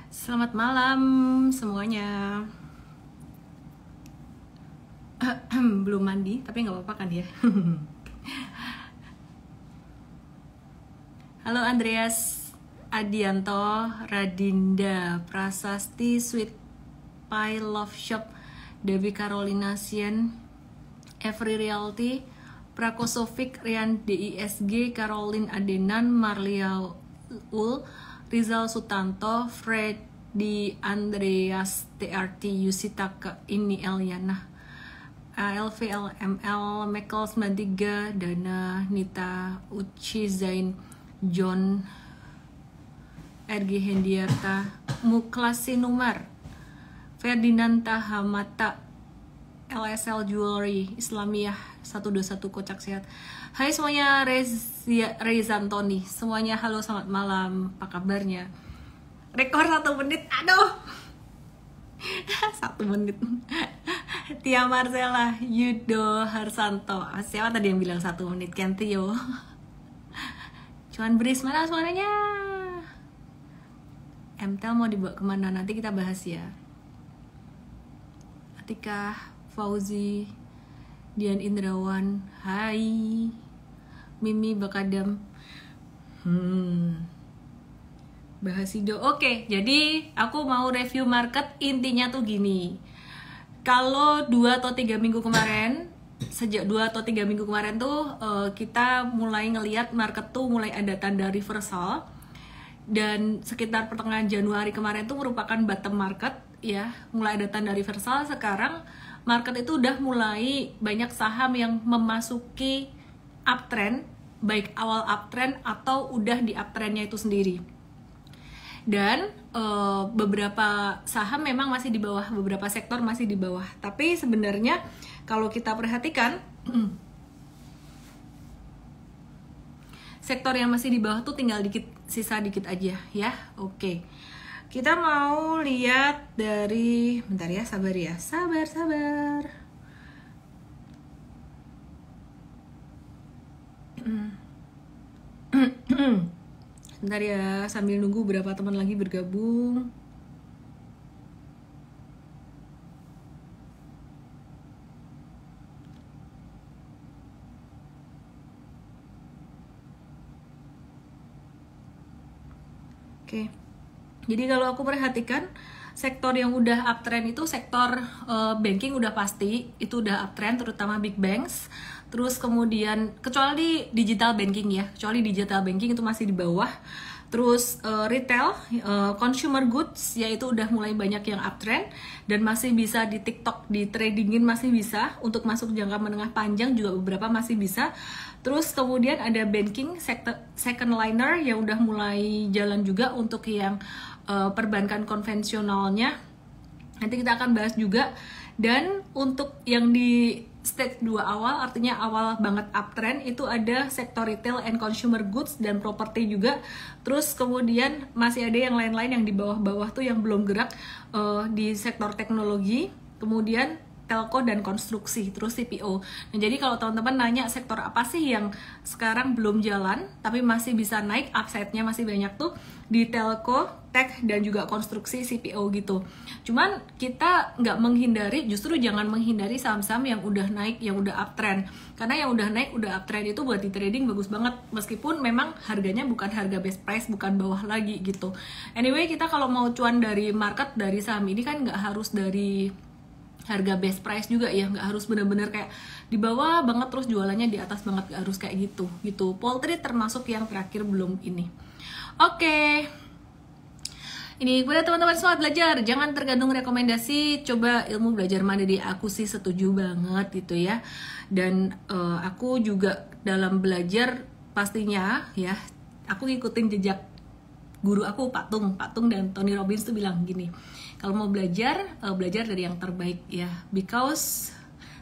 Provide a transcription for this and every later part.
Selamat malam semuanya. Belum mandi, tapi nggak apa-apa kan ya. Halo Andreas, Adianto, Radinda, Prasasti, Sweet Pie Love Shop, Devi Carolina Sien, Every Realty, Prakosovic, Rian DISG, Caroline Adenan, Marlia Ul, Rizal Sutanto, Freddy Andreas TRT, Yusitaka, Ini Eliana, LVLML, Michael 93, Dana, Nita, Uci, Zain, John, RG Hendiarta, Muklasi Numar, Ferdinand Tahamata, LSL Jewelry, Islamiyah 121 Kocak Sehat. Hai semuanya, Rezantoni. Semuanya halo, selamat malam. Apa kabarnya? Rekor 1 menit. Aduh. 1 menit. Tia Marcella, Yudo Harsanto. Siapa tadi yang bilang 1 menit? Kentio. Cuan Bris, mana suaranya? MTEL mau dibawa kemana? Nanti kita bahas ya. Atika, Fauzi, Dian Indrawan, hai Mimi Bakadam, Bahasido. Oke, jadi aku mau review market. Intinya tuh gini, kalau 2 atau 3 minggu kemarin, sejak 2 atau 3 minggu kemarin tuh kita mulai ngelihat market tuh mulai ada tanda reversal. Dan sekitar pertengahan Januari kemarin tuh merupakan bottom market ya, mulai ada tanda reversal. Sekarang market itu udah mulai banyak saham yang memasuki uptrend, baik awal uptrend atau udah di uptrendnya itu sendiri. Dan beberapa saham memang masih di bawah, beberapa sektor masih di bawah. Tapi sebenarnya kalau kita perhatikan sektor yang masih di bawah tuh tinggal dikit, sisa dikit aja ya. Oke. Kita mau lihat dari, bentar ya, sabar ya, sabar. Bentar ya, sambil nunggu berapa teman lagi bergabung. Oke. Jadi kalau aku perhatikan sektor yang udah uptrend itu sektor banking udah pasti, itu udah uptrend, terutama big banks. Terus kemudian kecuali digital banking ya, kecuali digital banking itu masih di bawah. Terus retail, consumer goods yaitu udah mulai banyak yang uptrend dan masih bisa di TikTok, di tradingin masih bisa, untuk masuk jangka menengah panjang juga beberapa masih bisa. Terus kemudian ada banking second liner yang udah mulai jalan juga untuk yang perbankan konvensionalnya. Nanti kita akan bahas juga. Dan untuk yang di stage 2 awal, artinya awal banget uptrend, itu ada sektor retail and consumer goods dan properti juga. Terus kemudian masih ada yang lain-lain yang di bawah-bawah tuh yang belum gerak, di sektor teknologi, kemudian telco dan konstruksi, terus CPO. Nah, jadi kalau teman-teman nanya sektor apa sih yang sekarang belum jalan tapi masih bisa naik, upside-nya masih banyak tuh di telco, tech, dan juga konstruksi, CPO gitu. Cuman kita nggak menghindari, justru jangan menghindari saham-saham yang udah naik, yang udah uptrend. Karena yang udah naik, udah uptrend itu buat di trading bagus banget, meskipun memang harganya bukan harga best price, bukan bawah lagi gitu. Anyway, kita kalau mau cuan dari market, dari saham ini kan nggak harus dari harga best price juga ya, nggak harus bener-bener kayak di bawah banget terus jualannya di atas banget, nggak harus kayak gitu. Poultry termasuk yang terakhir belum ini. Oke. Ini buat teman-teman semangat belajar, jangan tergantung rekomendasi, coba ilmu belajar mandiri. Aku sih setuju banget gitu ya. Dan aku juga dalam belajar pastinya ya, aku ngikutin jejak guru aku Pak Tung dan Tony Robbins tuh bilang gini, kalau mau belajar, belajar dari yang terbaik ya, because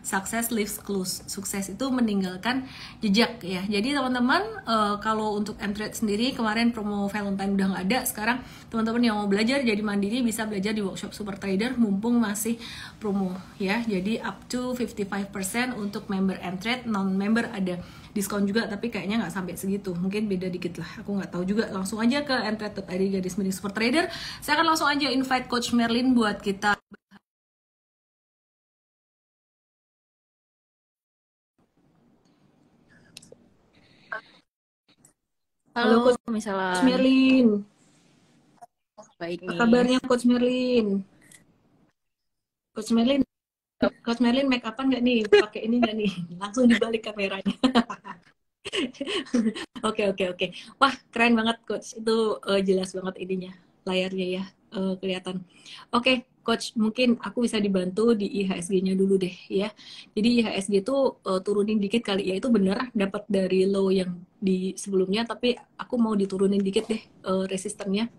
success leaves clues. Sukses itu meninggalkan jejak ya. Jadi teman-teman kalau untuk mTrade sendiri kemarin promo Valentine udah nggak ada. Sekarang teman-teman yang mau belajar jadi mandiri bisa belajar di workshop Super Trader mumpung masih promo ya. Jadi up to 55% untuk member mTrade, non member ada diskon juga, tapi kayaknya nggak sampai segitu, mungkin beda dikit lah, aku nggak tahu juga. Langsung aja ke mtrade.id/super trader. Saya akan langsung aja invite Coach Merlin buat kita. Halo Coach Merlin. Baik nih. Apa kabarnya Coach Merlin? Coach Merlin make upan nggak nih? Pakai ini nggak nih? Langsung dibalik kameranya. Oke. Wah, keren banget Coach. Itu jelas banget ininya, layarnya ya, kelihatan. Oke, Coach, mungkin aku bisa dibantu di IHSG-nya dulu deh ya. Jadi IHSG itu turunin dikit kali ya. Itu bener dapat dari low yang di sebelumnya, tapi aku mau diturunin dikit deh resistennya.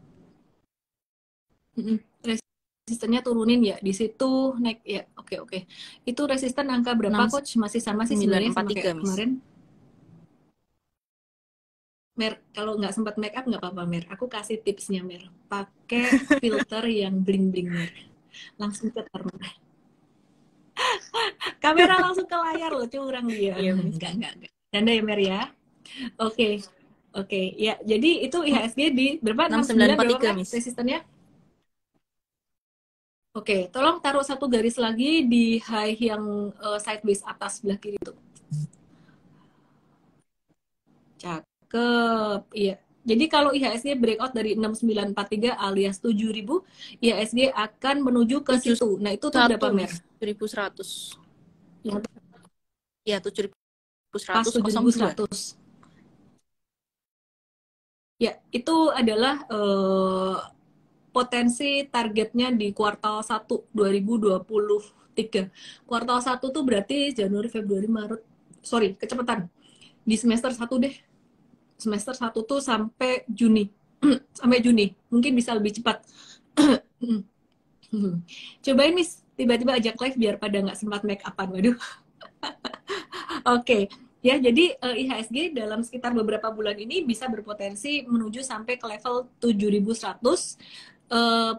Resistennya turunin ya, di situ naik ya. Oke. Itu resisten angka berapa Coach? Masih sama sih sebenarnya sama kayak kemarin. Mer, kalau nggak sempat make up nggak apa-apa Mer. Aku kasih tipsnya Mer. Pakai filter yang bling-bling Mer. Langsung ke Mer. Kamera langsung ke layar loh, curang dia. Iya, enggak. Canda ya Mer ya. Oke. Ya, jadi itu IHSG di berapa? 6943 berapa resistennya? Oke, tolong taruh satu garis lagi di high yang sideways atas sebelah kiri itu. Cakep, iya. Jadi kalau IHSG breakout dari 6943 alias 7000, IHSG akan menuju ke situ. Nah, itu tuh berapa Mer? 7100. Ya, 7100. Pas 7100. Ya, itu adalah potensi targetnya di kuartal 1 2023. Kuartal 1 tuh berarti Januari, Februari, Maret. Sorry, kecepatan. Di semester 1 deh. Semester 1 tuh sampai Juni. Sampai Juni. Mungkin bisa lebih cepat. Cobain Miss, tiba-tiba ajak live biar pada nggak sempat make upan. Waduh. Oke. Ya, jadi IHSG dalam sekitar beberapa bulan ini bisa berpotensi menuju sampai ke level 7100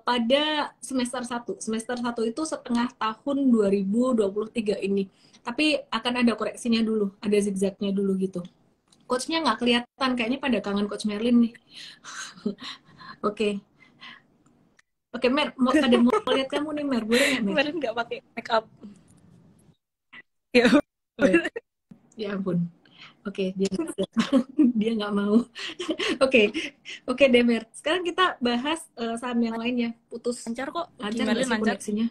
pada semester 1. Semester 1 itu setengah tahun 2023 ini. Tapi akan ada koreksinya dulu, ada zigzagnya dulu gitu. Coachnya nggak kelihatan, kayaknya pada kangen Coach Merlin nih. Oke, Mer, pada mau lihat kamu nih Mer, boleh nggak Mer? Merlin nggak pakai make up. Ya ampun. Oke, dia nggak mau. Oke deh Mer. Sekarang kita bahas saham yang lainnya. Putus. Lancar kok. Lancar nggak sih koneksinya?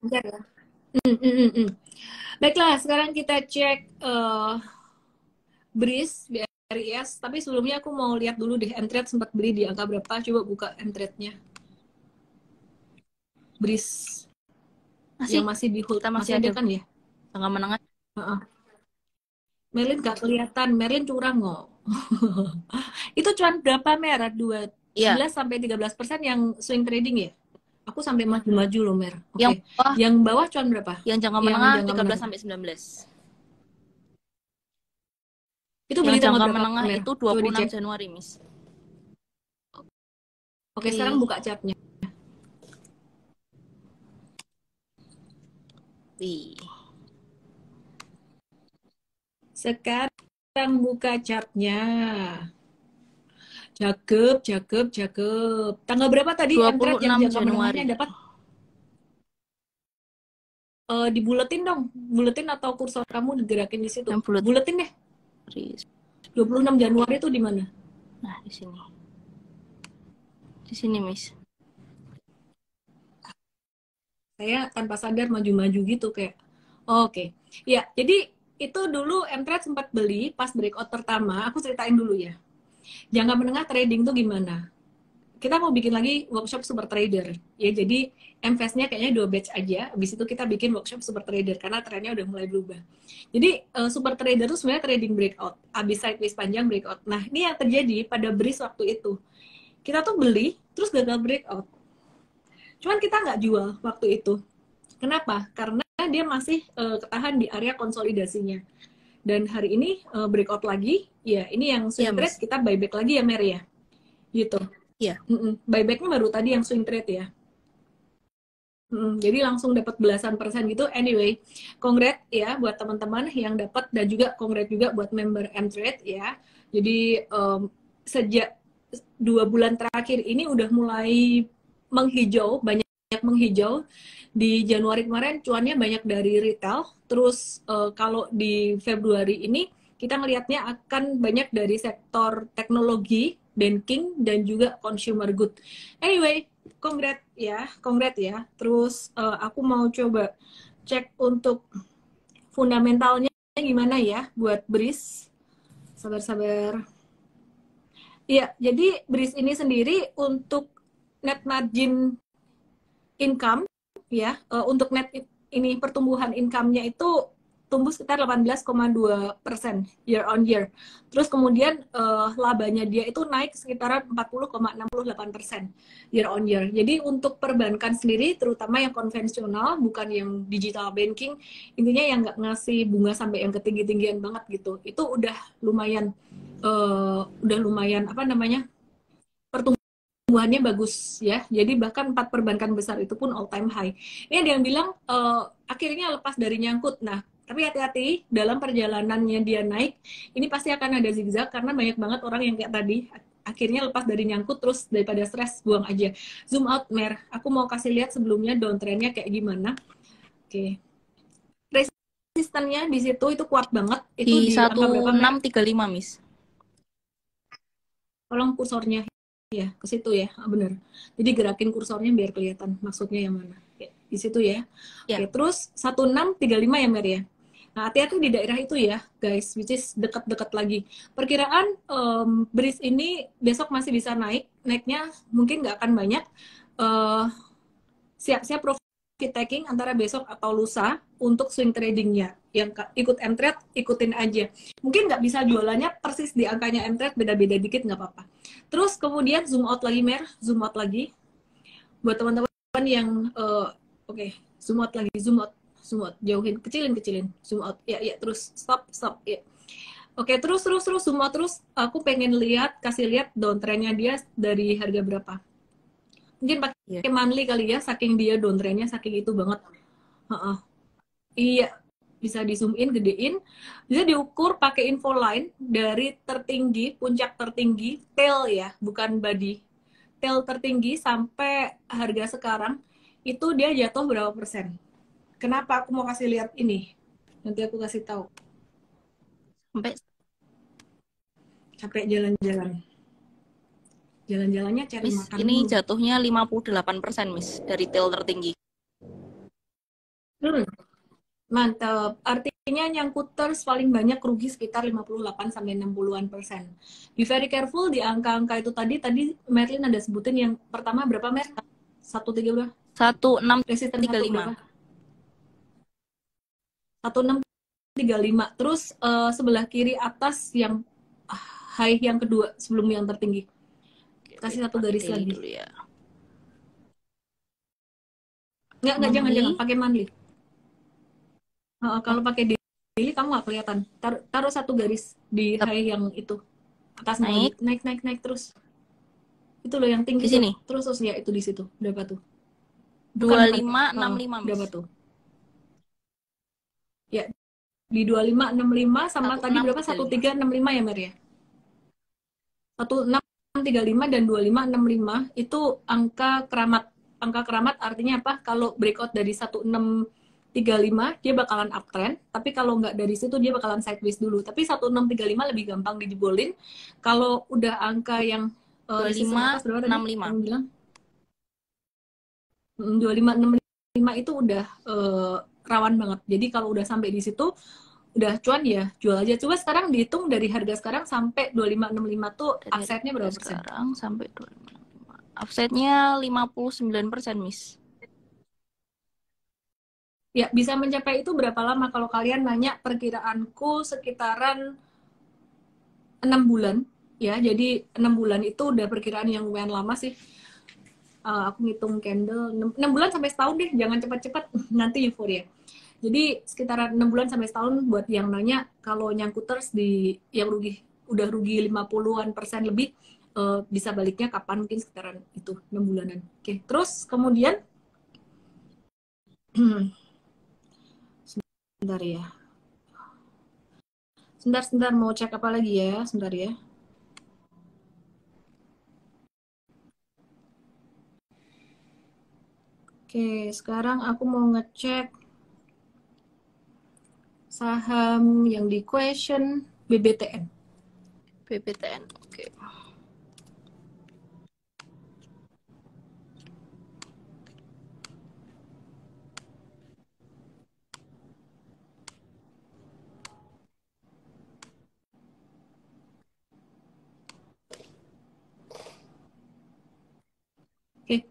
Lancar ya. Baiklah, sekarang kita cek BRIS, BRIS. Tapi sebelumnya aku mau lihat dulu deh, mTrade sempat beli di angka berapa? Coba buka mTrade-nya. BRIS. Yang masih di hold. Masih ada kan ya? Tengah menengah. Merlin gak kelihatan, Merlin curang kok. Itu cuan berapa Mer? 11 sampai 13% yang swing trading ya? Aku sampai maju-maju loh Mer. Oke. Yang bawah cuan berapa? Yang jangka menengah 13 sampai 19. Itu beli jangka menengah itu 26 Januari, Miss. Oke, sekarang buka chartnya. Sekarang buka chartnya. Cakep. Tanggal berapa tadi mTrade yang jangka menengahnya dapat? Dibuletin dong. Buletin atau kursor kamu digerakin di situ. Buletin deh. 26 Januari itu di mana? Nah, di sini. Di sini, Miss. Saya tanpa sadar maju-maju gitu kayak. Oke. Ya, jadi itu dulu mTrade sempat beli pas breakout pertama. Aku ceritain dulu ya. Jangka menengah trading tuh gimana? Kita mau bikin lagi workshop super trader ya, jadi MVS-nya kayaknya 2 batch aja, habis itu kita bikin workshop super trader karena trennya udah mulai berubah. Jadi super trader itu sebenarnya trading breakout, habis sideways panjang breakout. Nah ini yang terjadi pada BRIS waktu itu, kita tuh beli terus gagal breakout, cuman kita nggak jual waktu itu. Kenapa? Karena karena dia masih ketahan di area konsolidasinya. Dan hari ini breakout lagi, ya ini yang swing Iya, trade Miss. kita buyback lagi ya Mer ya, gitu. Iya. Buybacknya baru tadi yang swing trade ya. Jadi langsung dapat belasan persen gitu. Anyway, congrats ya buat teman-teman yang dapat dan juga congrats juga buat member M-Trade ya. Jadi sejak 2 bulan terakhir ini udah mulai menghijau, banyak menghijau. Di Januari kemarin cuannya banyak dari retail. Terus kalau di Februari ini kita ngelihatnya akan banyak dari sektor teknologi, banking, dan juga consumer good. Anyway, congrats ya. Terus aku mau coba cek untuk fundamentalnya gimana ya buat BRIS. Sabar-sabar. Iya, jadi BRIS ini sendiri untuk net margin income ya, untuk net ini pertumbuhan income-nya itu tumbuh sekitar 18,2% year on year. Terus kemudian labanya dia itu naik sekitar 40,68% year on year. Jadi untuk perbankan sendiri, terutama yang konvensional, bukan yang digital banking, intinya yang nggak ngasih bunga sampai yang ketinggi-tinggian banget gitu, itu udah lumayan apa namanya, pertumbuhannya bagus ya. Jadi bahkan 4 perbankan besar itu pun all time high. Ini ada yang bilang akhirnya lepas dari nyangkut. Nah, tapi hati-hati dalam perjalanannya dia naik, ini pasti akan ada zigzag karena banyak banget orang yang kayak tadi akhirnya lepas dari nyangkut, terus daripada stres buang aja. Zoom out Mer. Aku mau kasih lihat sebelumnya downtrendnya kayak gimana. Oke. Resistannya di situ itu kuat banget. Itu Di di angka berapa Mer? 1635, Miss. Tolong kursornya ya ke situ ya, bener. Jadi gerakin kursornya biar kelihatan maksudnya yang mana. Ya, di situ ya. Ya. Oke, terus 1635 ya Mer ya. Nah, hati-hati di daerah itu ya, guys, which is dekat-dekat lagi. Perkiraan BRIS ini besok masih bisa naik, naiknya mungkin nggak akan banyak. Siap-siap profit taking antara besok atau lusa untuk swing tradingnya. Yang ikut M-Trade, ikutin aja. Mungkin nggak bisa jualannya persis di angkanya M-Trade, beda-beda dikit nggak apa-apa. Terus kemudian zoom out lagi Mer, zoom out lagi. Buat teman-teman yang, oke, zoom out lagi, zoom out, jauhin, kecilin, zoom out, ya, terus stop, ya. Oke, terus zoom out terus. Aku pengen kasih lihat downtrendnya dia dari harga berapa. Mungkin pakai monthly kali ya, saking dia downtrendnya, saking itu banget. Iya, bisa di zoom in, gedein, bisa diukur pakai info line dari tertinggi, puncak tertinggi, tail ya, bukan body. Tail tertinggi sampai harga sekarang itu dia jatuh berapa persen. Kenapa aku mau kasih lihat ini? Nanti aku kasih tahu. Sampai jalan-jalan. Jalan-jalannya cari Miss, makan ini dulu. jatuhnya 58% Miss dari tail tertinggi. Mantap. Artinya nyangkuters paling banyak rugi sekitar 58-60%. Be very careful di angka-angka itu tadi Merlin ada sebutin yang pertama berapa Mer? 1,3 berapa? 1635. 1635. Terus sebelah kiri atas yang high yang kedua sebelum yang tertinggi. Kasih satu garis lagi. Dulu ya. Enggak, jangan pakai monthly. Kalau pakai daily kamu nggak kelihatan. Taruh satu garis di high yang itu. Atas naik terus. Itu loh yang tinggi di sini. Terus ya itu di situ. Berapa tuh? 2565. Berapa tuh? Ya, di 2565 sama tadi berapa? 1365 ya Mer ya? 1635 dan 2565 itu angka keramat. Angka keramat artinya apa? Kalau breakout dari 1635 dia bakalan uptrend, tapi kalau nggak dari situ dia bakalan sideways dulu. Tapi 1635 lebih gampang dijebolin. Kalau udah angka yang 2565 kamu bilang 2565 itu udah rawan banget. Jadi kalau udah sampai di situ udah cuan ya jual aja. Coba sekarang dihitung dari harga sekarang sampai 2565 tuh offsetnya berapa persen? Sekarang sampai 2565. Offsetnya 59% Miss. Ya, bisa mencapai itu berapa lama? Kalau kalian nanya, perkiraanku sekitaran 6 bulan. Ya, jadi 6 bulan itu udah perkiraan yang lumayan lama sih. Aku ngitung candle 6 bulan sampai setahun deh, jangan cepat-cepat nanti euforia. Jadi sekitaran 6 bulan sampai setahun buat yang nanya kalau nyangkuters di yang rugi udah rugi 50-an% lebih bisa baliknya kapan mungkin sekitaran itu 6 bulanan. Oke, terus kemudian sebentar ya. Sebentar mau cek apa lagi ya? Sebentar ya. Oke, sekarang aku mau ngecek saham yang di question BBTN. BBTN. Oke. Oke,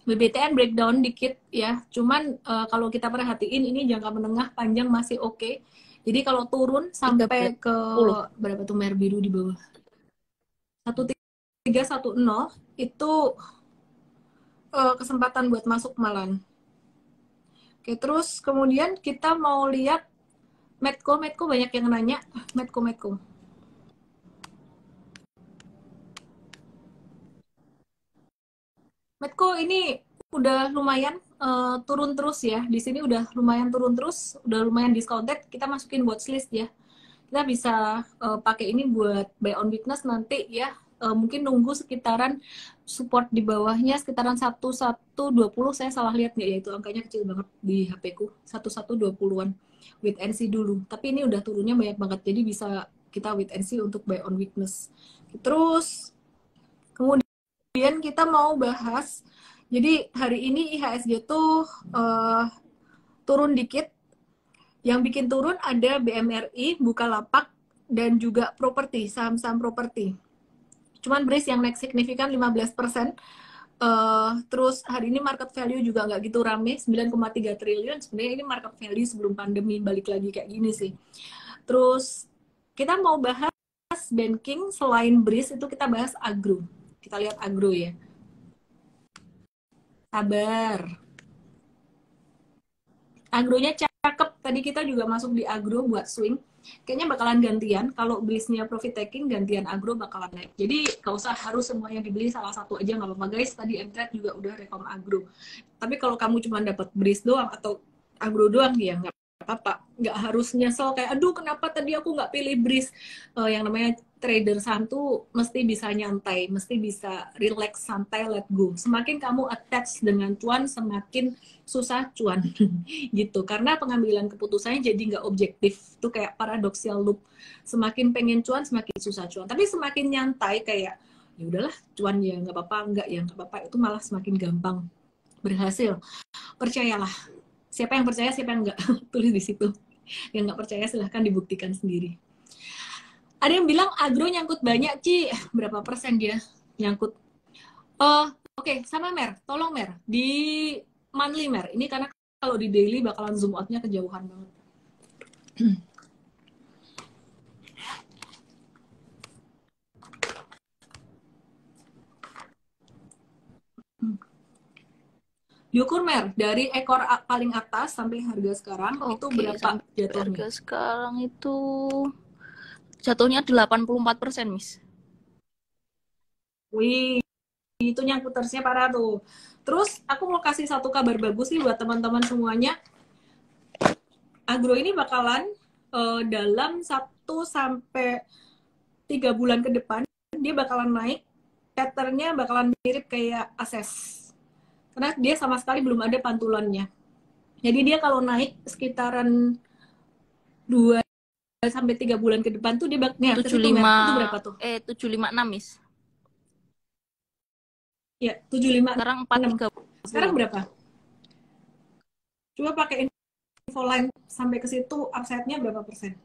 BBTN breakdown dikit ya. Cuman kalau kita perhatiin ini jangka menengah panjang masih oke. Jadi kalau turun sampai ke 13. berapa tuh merah biru di bawah 1310 itu kesempatan buat masuk malan. Oke, terus kemudian kita mau lihat Medco banyak yang nanya Medco. Medco ini udah lumayan turun terus ya. Di sini udah lumayan turun terus, udah lumayan discounted. Kita masukin watchlist ya. Kita bisa pakai ini buat buy on weakness nanti ya. Mungkin nunggu sekitaran support di bawahnya sekitaran 1120. Saya salah lihat nggak ya, itu angkanya kecil banget di HP ku, 1120-an. Wait and see dulu, tapi ini udah turunnya banyak banget, jadi bisa kita wait and see untuk buy on weakness. Terus kemudian kita mau bahas, jadi hari ini IHSG tuh turun dikit. Yang bikin turun ada BMRI, Bukalapak, dan juga properti, saham-saham properti. Cuman BRIS yang naik signifikan 15%. Terus hari ini market value juga nggak gitu rame, 9,3 triliun. Sebenarnya ini market value sebelum pandemi, balik lagi kayak gini sih. Terus kita mau bahas banking selain BRIS, itu kita bahas agro. Kita lihat agro ya. Sabar. Agronya cakep. Tadi kita juga masuk di agro buat swing. Kayaknya bakalan gantian. Kalau BRIS-nya profit taking, gantian agro bakalan naik. Jadi gak usah harus semuanya dibeli, salah satu aja nggak apa-apa guys. Tadi Mtrade juga udah rekom agro. Tapi kalau kamu cuma dapat BRIS doang atau agro doang, ya nggak apa-apa. Nggak harus nyesel kayak, aduh kenapa tadi aku nggak pilih BRIS. Yang namanya trader saham tuh mesti bisa nyantai, mesti bisa relax, santai, let go. Semakin kamu attach dengan cuan, semakin susah cuan gitu. Karena pengambilan keputusannya jadi nggak objektif. Itu kayak paradoxical loop. Semakin pengen cuan, semakin susah cuan. Tapi semakin nyantai kayak, ya udahlah cuan ya nggak apa-apa, nggak ya nggak apa-apa, itu malah semakin gampang berhasil. Percayalah. Siapa yang percaya, siapa yang nggak, tulis di situ. Yang nggak percaya silahkan dibuktikan sendiri. Ada yang bilang agro nyangkut banyak, Ci. Berapa persen dia nyangkut? Oke, sama Mer. Tolong Mer. Di monthly Mer. Ini karena kalau di daily bakalan zoom out-nya kejauhan banget. Diukur Mer, dari ekor paling atas sampai harga sekarang, itu berapa jatuhnya? Harga sekarang itu jatuhnya 84%, Miss. Wih, itu nyangkutersnya parah tuh. Terus aku mau kasih satu kabar bagus sih buat teman-teman semuanya. Agro ini bakalan dalam 1-3 bulan ke depan dia bakalan naik, patternnya bakalan mirip kayak Ases. Karena dia sama sekali belum ada pantulannya. Jadi dia kalau naik sekitaran 2-3 bulan ke depan tuh dia nih, 75 itu berapa tuh? 756, Miss. Ya, 756. Sekarang 430. Sekarang berapa? Coba pakai info line sampai ke situ, upside-nya berapa persen?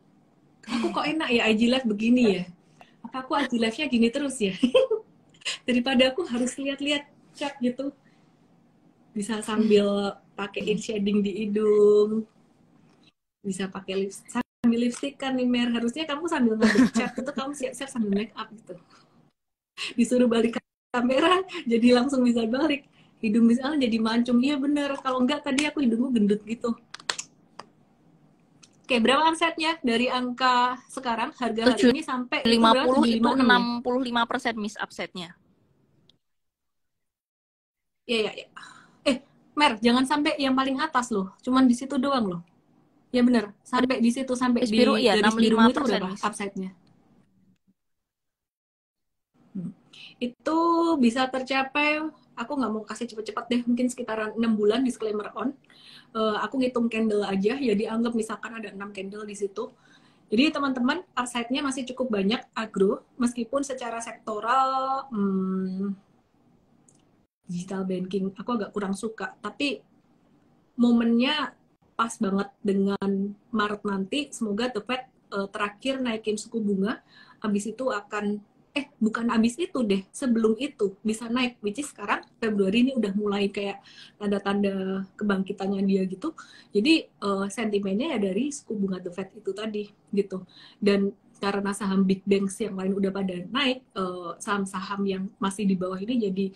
Aku kok enak ya IG Live begini ya? Apa aku IG Live-nya gini terus ya? Daripada aku harus lihat-lihat chat gitu. Bisa sambil pakein shading di hidung. Bisa pakai sambil lipstick kan nih Mer. Harusnya kamu sambil ngambil chat itu kamu siap-siap sambil make up gitu. Disuruh balik kamera jadi langsung bisa balik. Hidung misalnya jadi mancung. Iya bener. Kalau enggak tadi aku hidungku gendut gitu. Oke, berapa omsetnya dari angka sekarang harga hari ini sampai itu berapa? 750 itu 756 ya? 65% miss upsetnya. Iya, iya, iya. Mer, jangan sampai yang paling atas loh. Cuman di situ doang loh. Ya bener, sampai di situ, sampai Garis di biru ya garis birumu itu 65% berapa miss. upside-nya? Itu bisa tercapai, aku nggak mau kasih cepet-cepet deh, mungkin sekitaran 6 bulan, disclaimer on. Aku ngitung candle aja, jadi anggap misalkan ada 6 candle di situ. Jadi teman-teman, upside-nya masih cukup banyak agro, meskipun secara sektoral digital banking aku agak kurang suka, tapi momennya pas banget dengan Maret nanti. Semoga The Fed terakhir naikin suku bunga, habis itu akan bukan habis itu deh, sebelum itu bisa naik, which is sekarang Februari ini udah mulai kayak tanda-tanda kebangkitannya dia gitu. Jadi sentimennya ya dari suku bunga The Fed itu tadi gitu. Dan karena saham big banks yang lain udah pada naik, saham-saham yang masih di bawah ini jadi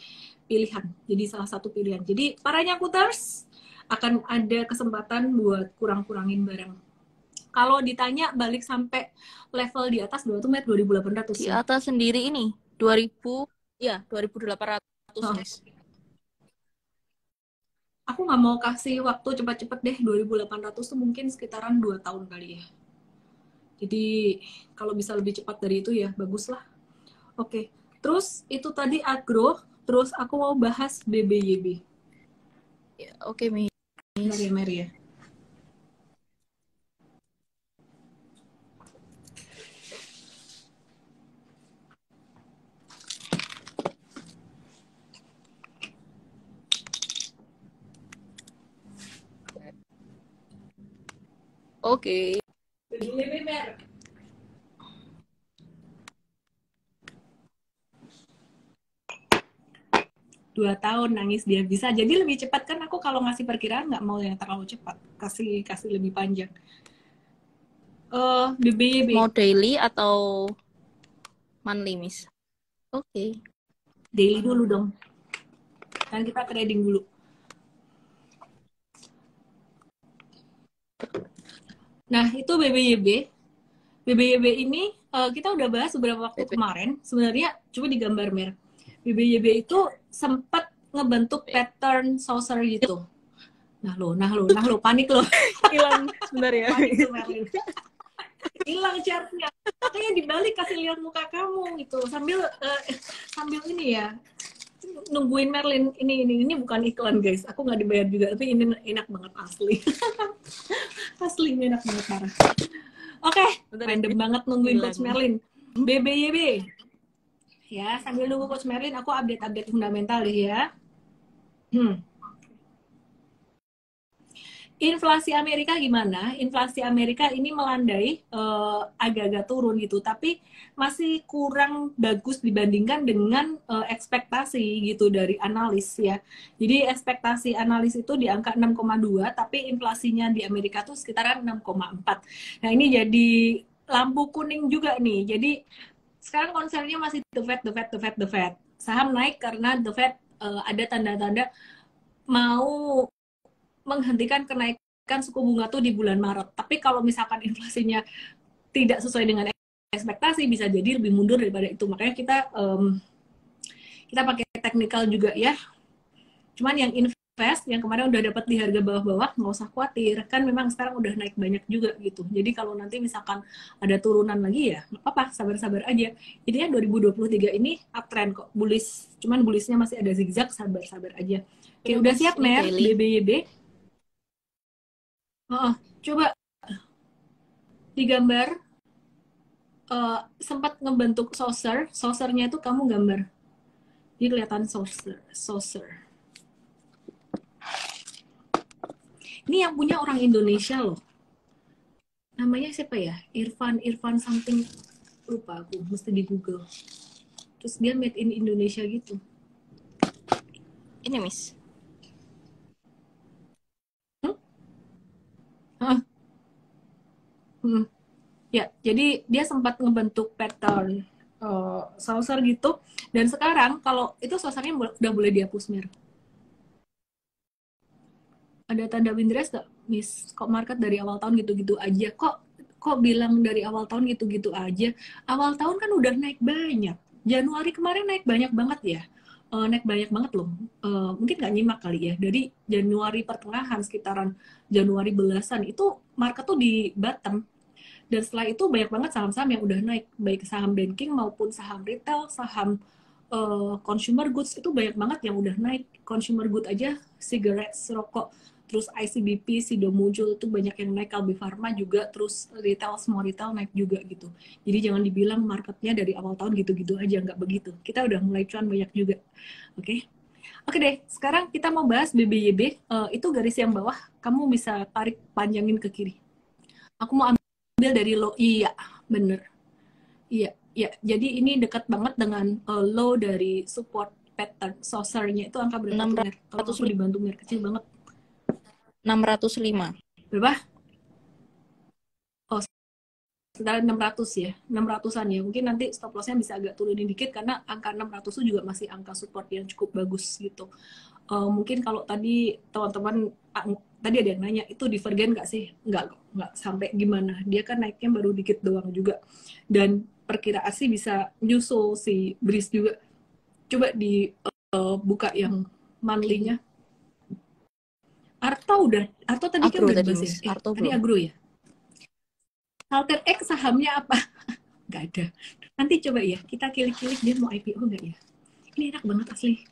pilihan, jadi salah satu pilihan. Jadi para nyakuters akan ada kesempatan buat kurang-kurangin barang. Kalau ditanya balik sampai level di atas berapa tuh, Met? 2.800 Di ya? atas sendiri ini 2000 ya 2.800 miss. Aku nggak mau kasih waktu cepat-cepat deh, 2.800 tuh mungkin sekitaran 2 tahun kali ya. Jadi kalau bisa lebih cepat dari itu ya bagus lah. Oke, terus itu tadi agro, terus aku mau bahas BBYB. Ya, oke miss. Mary ya. Oke. BBYB Mer. Dua tahun nangis dia, bisa jadi lebih cepat kan. Aku kalau ngasih perkiraan nggak mau yang terlalu cepat, kasih lebih panjang. BBYB Mau daily atau monthly miss? Oke. daily dulu dong, kan kita trading dulu. Nah itu BBYB ini kita udah bahas beberapa waktu kemarin. Sebenarnya coba digambar Mer, BBYB itu sempat ngebentuk pattern saucer gitu. Nah lo panik lo. Hilang sebentar ya. Panik tuh Merlin. Hilang chartnya, makanya dibalik kasih lihat muka kamu gitu sambil ini ya, nungguin Merlin. Ini bukan iklan guys, aku nggak dibayar juga, tapi ini enak banget asli. Asli ini enak banget parah. Oke, random banget nungguin Coach Merlin. BBYB ya, sambil nunggu Coach Merlin aku update fundamental ya. Inflasi Amerika gimana? Inflasi Amerika ini melandai, agak-agak turun gitu, tapi masih kurang bagus dibandingkan dengan ekspektasi gitu dari analis ya. Jadi ekspektasi analis itu di angka 6,2, tapi inflasinya di Amerika tuh sekitaran 6,4. Nah ini jadi lampu kuning juga nih. Jadi sekarang konsernya masih the Fed. Saham naik karena the Fed ada tanda-tanda mau menghentikan kenaikan suku bunga tuh di bulan Maret. Tapi kalau misalkan inflasinya tidak sesuai dengan ekspektasi, bisa jadi lebih mundur daripada itu. Makanya kita pakai teknikal juga ya. Cuman yang invest, yang kemarin udah dapat di harga bawah-bawah, nggak usah khawatir. Kan memang sekarang udah naik banyak juga gitu. Jadi kalau nanti misalkan ada turunan lagi ya, nggak apa-apa, sabar-sabar aja. Jadi ya 2023 ini uptrend kok, bullish. Cuman bullishnya masih ada zigzag, sabar-sabar aja. Oke, udah siap Mer, BBYB? Coba digambar, sempat ngebentuk saucernya itu kamu gambar, jadi kelihatan saucer. Ini yang punya orang Indonesia loh, namanya siapa ya, Irfan something, lupa aku, mesti di Google. Terus dia made in Indonesia gitu. Ini miss. Ya, jadi dia sempat ngebentuk pattern saucer gitu. Dan sekarang kalau itu saucernya udah boleh dihapus Mir. Ada tanda Windrest gak? Miss, kok market dari awal tahun gitu-gitu aja? Kok bilang dari awal tahun gitu-gitu aja? Awal tahun kan udah naik banyak. Januari kemarin naik banyak banget ya. Naik banyak banget loh. Mungkin nggak nyimak kali ya. Dari Januari pertengahan sekitaran Januari belasan itu market tuh di bottom. Dan setelah itu banyak banget saham-saham yang udah naik, baik saham banking maupun saham retail, saham consumer goods itu banyak banget yang udah naik. Consumer good aja, cigarettes, rokok, terus ICBP, Sido muncul itu banyak yang naik, Kalbe Pharma juga, terus retail, semua retail naik juga gitu. Jadi jangan dibilang marketnya dari awal tahun gitu-gitu aja, nggak begitu. Kita udah mulai cuan banyak juga. Oke? Oke deh, sekarang kita mau bahas BBYB. Itu garis yang bawah, kamu bisa tarik panjangin ke kiri. Aku mau ambil dari low, iya, bener. Iya, iya. Jadi ini dekat banget dengan low dari support pattern. Saucernya itu angka berapa tuh, Mer? Kalau aku dibantu, Mer. Kecil banget. 605. Berapa? Oh, sekitar 600 ya. 600-an ya. Mungkin nanti stop loss-nya bisa agak turunin dikit karena angka 600 itu juga masih angka support yang cukup bagus gitu. Mungkin kalau tadi teman-teman tadi ada yang nanya itu divergen nggak sih? Nggak sampai gimana. Dia kan naiknya baru dikit doang juga. Dan perkiraan sih bisa nyusul si Breeze juga. Coba dibuka yang monthly-nya. Arto tadi kan udah bahas ya? Tadi agro ya? Alter X sahamnya apa? Nggak ada. Nanti coba ya, kita kilik-kilik dia mau IPO nggak ya? Ini enak banget asli.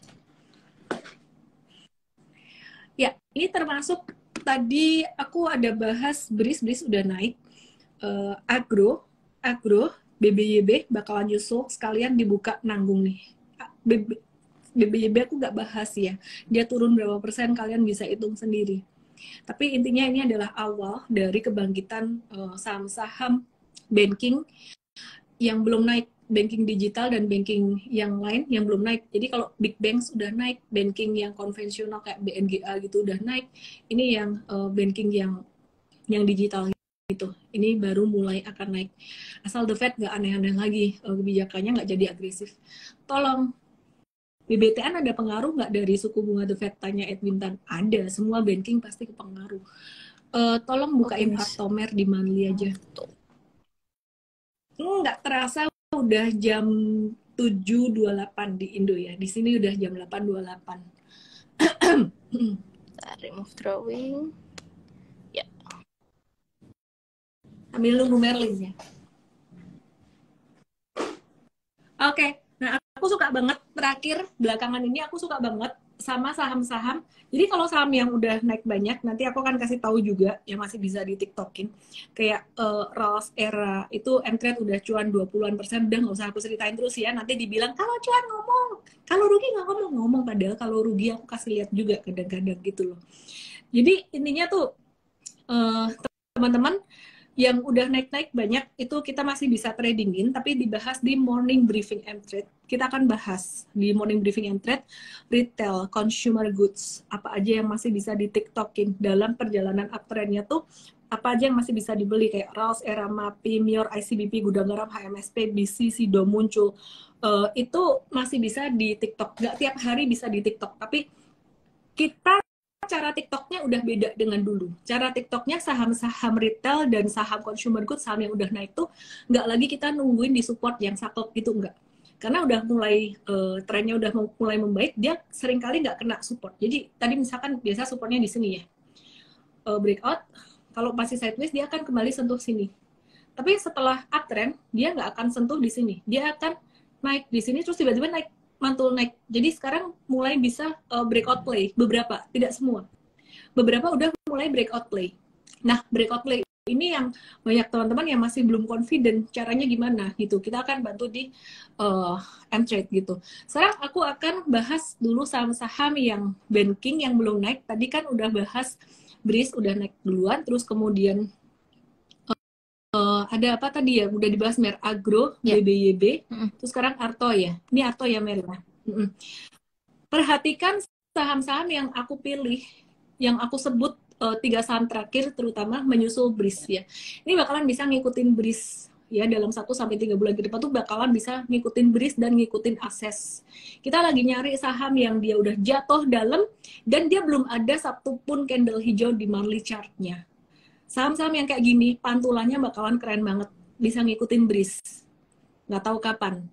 Ya, ini termasuk tadi aku ada bahas Breeze udah naik. Agro, BBYB bakalan nyusul sekalian dibuka nanggung nih. BBYB aku nggak bahas ya. Dia turun berapa persen kalian bisa hitung sendiri. Tapi intinya ini adalah awal dari kebangkitan saham-saham banking yang belum naik, banking digital dan banking yang lain yang belum naik. Jadi kalau big banks udah naik, banking yang konvensional kayak BNGA gitu udah naik, ini yang banking yang digital gitu. Ini baru mulai akan naik. Asal The Fed nggak aneh-aneh lagi, kebijakannya nggak jadi agresif. Tolong, BBTN ada pengaruh nggak dari suku bunga The Fed? Tanya Edwin Tan. Ada, semua banking pasti kepengaruh. Tolong bukain Hartomer di monthly aja. Nggak terasa udah jam 7.28 di Indo ya. Di sini udah jam 8.28. Remove drawing. Ya. Ambil nunggu Merlin ya. Oke. Nah, aku suka banget terakhir belakangan ini aku suka banget sama saham-saham. Jadi kalau saham yang udah naik banyak, nanti aku akan kasih tahu juga yang masih bisa di TikTokin. Kayak Rolls Era itu M-Trade udah cuan 20-an%, udah nggak usah aku ceritain terus ya. Nanti dibilang kalau cuan ngomong, kalau rugi nggak ngomong padahal kalau rugi aku kasih lihat juga kadang-kadang gitu loh. Jadi intinya tuh teman-teman yang udah naik-naik banyak itu kita masih bisa tradingin, tapi dibahas di morning briefing M-Trade. Kita akan bahas di morning briefing M-Trade retail, consumer goods, apa aja yang masih bisa di TikTokin dalam perjalanan uptrendnya tuh, apa aja yang masih bisa dibeli kayak Rolls, Era, Mapi, Mior, ICBP, Gudang Garam, HMSP, BC, Sido muncul. Itu masih bisa di TikTok. Nggak tiap hari bisa di TikTok, tapi kita cara TikToknya udah beda dengan dulu. Cara TikToknya saham-saham retail dan saham consumer goods, saham yang udah naik tuh nggak lagi kita nungguin di support yang saklek gitu, nggak. Karena udah mulai trennya udah mulai membaik, dia seringkali nggak kena support. Jadi tadi misalkan biasa supportnya di sini ya, breakout, kalau masih sideways dia akan kembali sentuh sini. Tapi setelah uptrend dia nggak akan sentuh di sini, dia akan naik di sini terus tiba-tiba naik, mantul naik. Jadi sekarang mulai bisa breakout play, beberapa, tidak semua. Beberapa udah mulai breakout play. Nah, breakout play ini yang banyak teman-teman yang masih belum confident caranya gimana gitu. Kita akan bantu di M-Trade gitu. Sekarang aku akan bahas dulu saham-saham yang banking yang belum naik. Tadi kan udah bahas Breeze udah naik duluan, terus kemudian ada apa tadi ya? Udah dibahas Mer Agro, BBYB, terus sekarang Arto ya. Ini Arto ya Mer ya. Perhatikan saham-saham yang aku pilih, yang aku sebut 3 saham terakhir terutama menyusul Breeze ya. Ini bakalan bisa ngikutin Breeze ya dalam 1 sampai 3 bulan ke depan tuh bakalan bisa ngikutin BRIS dan ngikutin ASES. Kita lagi nyari saham yang dia udah jatuh dalam dan dia belum ada satupun candle hijau di monthly chart-nya. Saham-saham yang kayak gini pantulannya bakalan keren banget, bisa ngikutin BRIS. Nggak tahu kapan.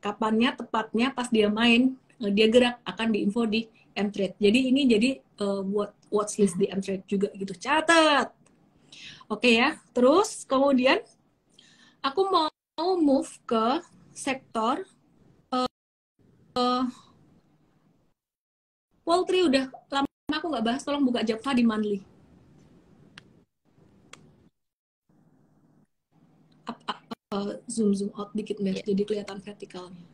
Kapannya tepatnya pas dia main, dia gerak akan diinfo di M-Trade. Jadi ini jadi buat watchlist di M-Trade juga gitu. Catat. Oke ya. Terus kemudian aku mau move ke sektor poultry. Udah lama aku nggak bahas, tolong buka Japfa di monthly. Zoom out dikit Mer, jadi kelihatan vertikalnya.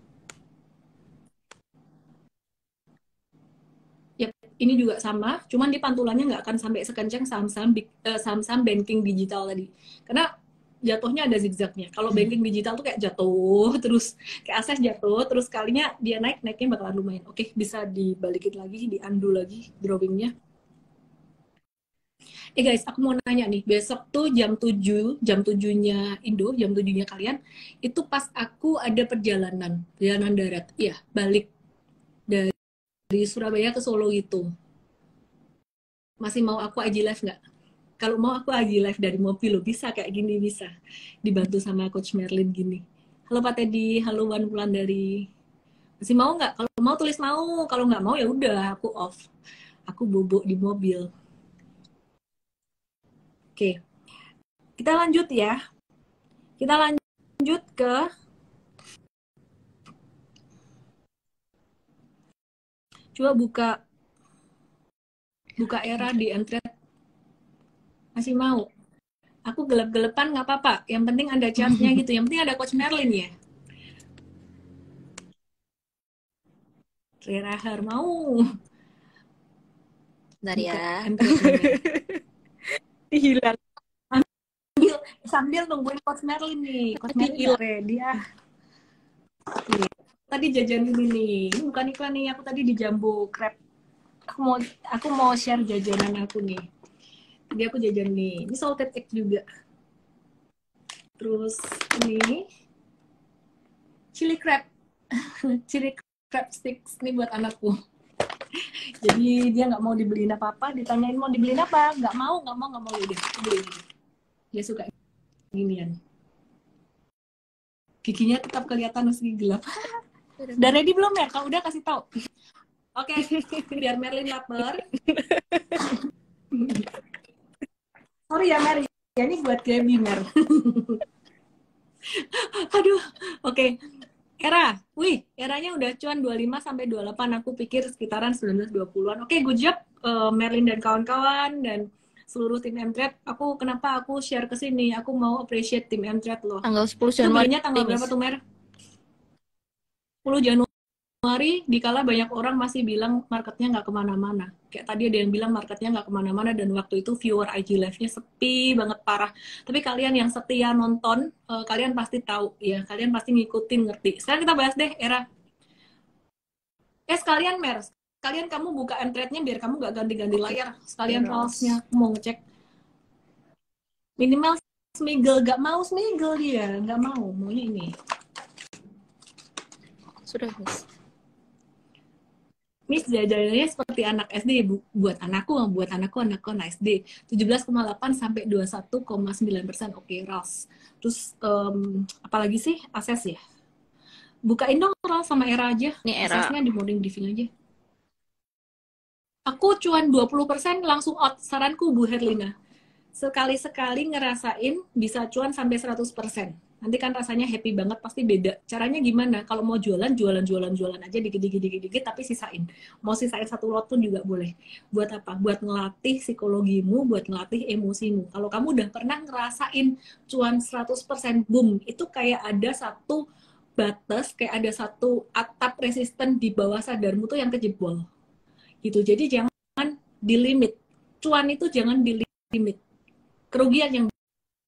Yep, ini juga sama, cuman di pantulannya nggak akan sampai sekencang saham-saham banking digital tadi. Karena jatuhnya ada zigzagnya. Kalau banking digital tuh kayak jatuh, terus kayak ases jatuh, terus kalinya dia naiknya bakalan lumayan. Oke, bisa dibalikin lagi, di undo lagi drawingnya. Guys, aku mau nanya nih, besok tuh jam 7-nya Indo, jam 7-nya kalian, itu pas aku ada perjalanan darat, iya, balik dari Surabaya ke Solo gitu. Masih mau aku IG live nggak? Kalau mau aku IG live dari mobil loh, bisa kayak gini, bisa. Dibantu sama Coach Merlin gini. Halo Pak Teddy, halo Wan Wulandari. Masih mau nggak? Kalau mau tulis mau, kalau nggak mau ya udah aku off. Aku bobok di mobil. Oke. Kita lanjut ya. Kita lanjut ke coba buka era di M-Trade. Masih mau? Aku gelap-gelapan nggak apa-apa. Yang penting ada chartnya gitu. Yang penting ada Coach Merlin ya. Rahar mau. Bentar ya. Hilang. Sambil nungguin Coach Merlin nih. Coach Merlin ready ya. Tadi jajan ini nih. Ini bukan iklan nih. Aku tadi di Jambu Crab. Aku mau share jajanan aku nih. Jadi aku jajan nih. Ini salted egg juga. Terus ini chili crab. Chili crab sticks ini buat anakku. Jadi dia nggak mau dibeliin apa-apa, ditanyain mau dibeliin apa, nggak mau udah beliin. Dia suka ginian. Giginya tetap kelihatan meski gelap. Udah ready belum ya? Kalau udah kasih tahu. Oke, biar Merlin lapar. Sorry ya Mer, ya ini buat Gaby Mer. Aduh, oke. Era, eranya udah cuan 25 sampai 28, aku pikir sekitaran 19-20-an. Oke, good job Merlin dan kawan-kawan dan seluruh tim M-Trade. Kenapa aku share ke sini? Aku mau appreciate tim M-Trade loh. Tanggal 10 Januari. Tanggal berapa tuh Mer? 10 Januari, dikala banyak orang masih bilang marketnya nggak kemana-mana. Kayak tadi ada yang bilang marketnya nggak kemana-mana dan waktu itu viewer IG Live-nya sepi banget parah. Tapi kalian yang setia nonton, kalian pasti tahu ya, kalian pasti ngikutin, ngerti. Sekarang kita bahas deh era. Sekalian Mer, sekalian kamu buka M-Trade-nya biar kamu nggak ganti-ganti layar. Sekalian Rolls-nya, aku mau ngecek. Minimal Smiggle, nggak mau Smiggle dia, nggak mau, maunya ini. Sudah guys. Miss jajanannya seperti anak SD, buat anakku anak SD. 17,8 sampai 21,9%. Oke, Ras. Terus apalagi sih? Akses ya. Bukain dong Ras sama Era aja. Ini Era. Aksesnya di morning briefing aja. Aku cuan 20% langsung out. Saranku Bu Herlina. Sekali-sekali ngerasain bisa cuan sampai 100%. Nanti kan rasanya happy banget, pasti beda. Caranya gimana? Kalau mau jualan aja dikit-dikit, tapi sisain. Mau sisain 1 lot pun juga boleh. Buat apa? Buat ngelatih psikologimu, buat ngelatih emosimu. Kalau kamu udah pernah ngerasain cuan 100% boom, itu kayak ada satu batas, kayak ada satu atap resisten di bawah sadarmu tuh yang kejebol. Gitu. Jadi jangan di limit. Cuan itu jangan di limit. Kerugian yang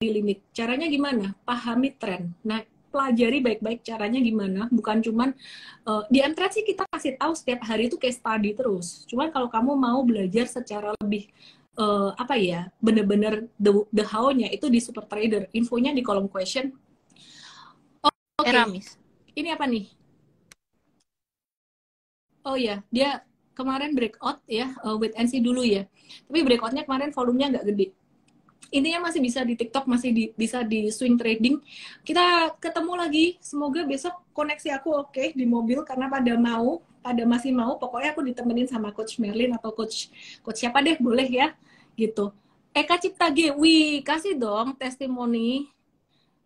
di limit. Caranya gimana? Pahami tren. Nah, pelajari baik-baik caranya gimana. Bukan cuman di M-Trade sih kita kasih tahu setiap hari itu case study terus. Cuman kalau kamu mau belajar secara lebih bener-bener the how-nya itu di Super Trader. Infonya di kolom question. Oke, Eramis. ini apa nih? Oh ya, dia kemarin breakout ya, wait and see dulu ya. Tapi breakoutnya kemarin volumenya nggak gede. Intinya masih bisa di TikTok, masih bisa di swing trading. Kita ketemu lagi. Semoga besok koneksi aku oke di mobil karena pada masih mau. Pokoknya aku ditemenin sama Coach Merlin atau Coach siapa deh, boleh ya, gitu. Eka Cipta G, kasih dong testimoni.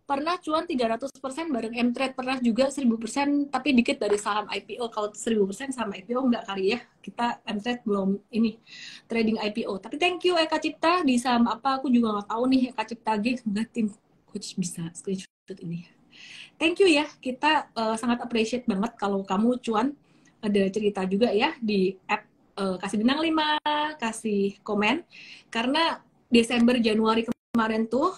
Pernah cuan 300% bareng M-Trade, pernah juga 1000%, tapi dikit dari saham IPO. Kalau 1000% sama IPO enggak kali ya, kita M-Trade belum ini trading IPO. Tapi thank you Eka Cipta, di saham apa aku juga nggak tahu nih. Eka Cipta G, semoga tim coach bisa screenshot ini. Thank you ya, kita sangat appreciate banget kalau kamu cuan. Ada cerita juga ya di app, kasih bintang 5, kasih komen, karena Desember Januari kemarin tuh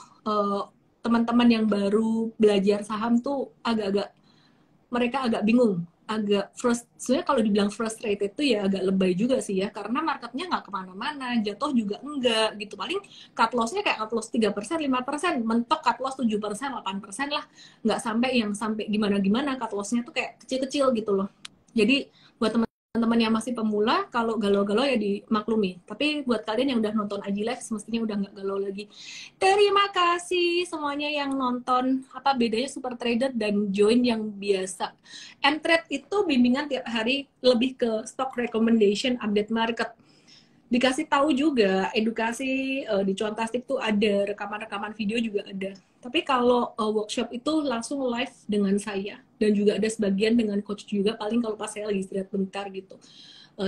teman-teman yang baru belajar saham tuh mereka agak bingung, agak sebenarnya kalau dibilang frustrated itu ya agak lebay juga sih ya, karena marketnya nggak kemana-mana, jatuh juga enggak gitu, paling cut lossnya kayak cut loss 3%, 5%, mentok cut loss 7%, 8% lah, nggak sampai gimana-gimana, cut lossnya tuh kayak kecil-kecil gitu loh. Jadi buat teman-teman yang masih pemula, kalau galau-galau ya dimaklumi. Tapi buat kalian yang udah nonton IG Live, semestinya udah nggak galau lagi. Terima kasih semuanya yang nonton. Apa bedanya super trader dan join yang biasa? M-Trade itu bimbingan tiap hari, lebih ke stock recommendation, update market. Dikasih tahu juga, edukasi di Cuantastik tuh ada, rekaman-rekaman video juga ada. Tapi kalau workshop itu langsung live dengan saya, dan juga ada sebagian dengan coach juga, paling kalau pas saya lagi istirahat bentar gitu,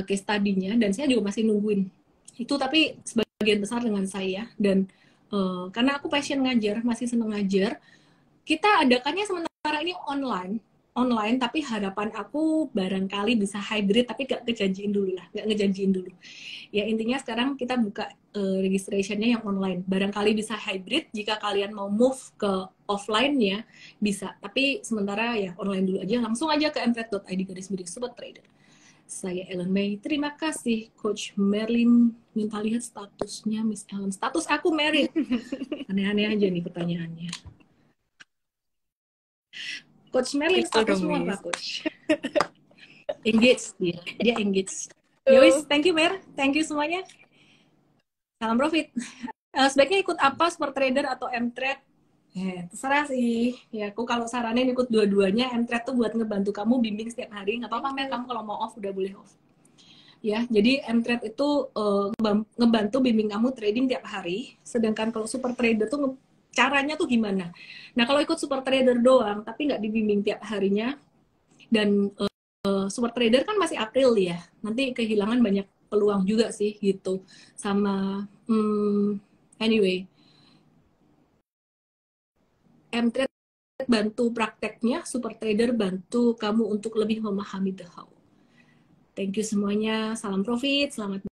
case study-nya, dan saya juga masih nungguin itu, tapi sebagian besar dengan saya. Dan karena aku passion ngajar, masih seneng ngajar, kita adakannya sementara ini online, tapi harapan aku barangkali bisa hybrid, tapi gak ngejanjiin dulu lah, gak ngejanjiin dulu. Ya intinya sekarang kita buka registrationnya yang online. Barangkali bisa hybrid, jika kalian mau move ke offline-nya bisa. Tapi sementara ya online dulu aja. Langsung aja ke mtrade.id/sobat trader. Saya Ellen May. Terima kasih Coach Merlin. Minta lihat statusnya Miss Ellen. Status aku married. Aneh-aneh aja nih pertanyaannya. Coach Merlin, statusmu apa Coach? Engage dia engage. Yowis, thank you Mer, thank you semuanya. Salam profit. Sebaiknya ikut apa, super trader atau M-Trade? Terserah sih. Ya, aku kalau saranin ikut dua-duanya. M-Trade tuh buat ngebantu kamu bimbing setiap hari. Nggak apa-apa Mer, kamu kalau mau off udah boleh off. Ya, jadi M-Trade itu ngebantu bimbing kamu trading tiap hari. Sedangkan kalau super trader tuh caranya tuh gimana? Nah, kalau ikut super trader doang, tapi nggak dibimbing tiap harinya, dan super trader kan masih April ya, nanti kehilangan banyak peluang juga sih gitu. Sama anyway, M-Trade bantu prakteknya, super trader bantu kamu untuk lebih memahami the how. Thank you semuanya, salam profit, selamat